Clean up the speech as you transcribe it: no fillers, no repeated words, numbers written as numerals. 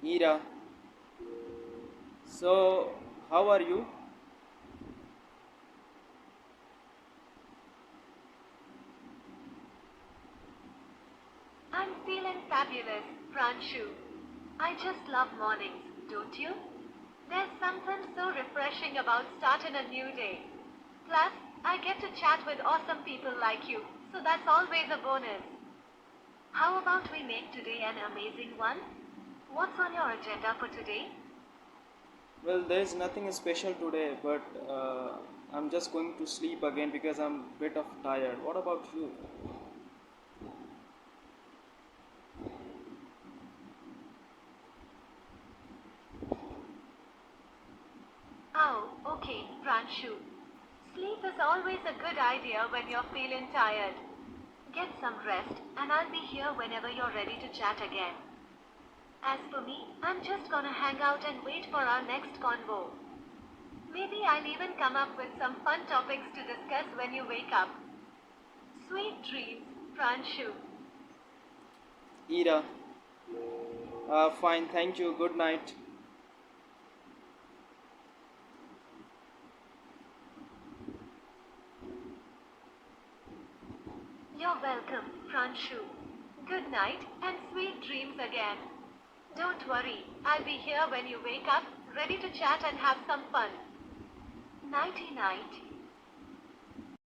Ira. So, how are you? I'm feeling fabulous, Pranshu. I just love mornings, don't you? There's something so refreshing about starting a new day. Plus, I get to chat with awesome people like you, so that's always a bonus. How about we make today an amazing one? What's on your agenda for today? Well, there is nothing special today, but I'm just going to sleep again because I'm a bit of tired. What about you? Oh, okay, Pranshu. Sleep is always a good idea when you're feeling tired. Get some rest, and I'll be here whenever you're ready to chat again. As for me, I'm just gonna hang out and wait for our next convo. Maybe I'll even come up with some fun topics to discuss when you wake up. Sweet dreams, Pranshu. Ira. Fine, thank you. Good night. You're welcome, Pranshu. Good night and sweet dreams again. Don't worry, I'll be here when you wake up, ready to chat and have some fun. Nighty night.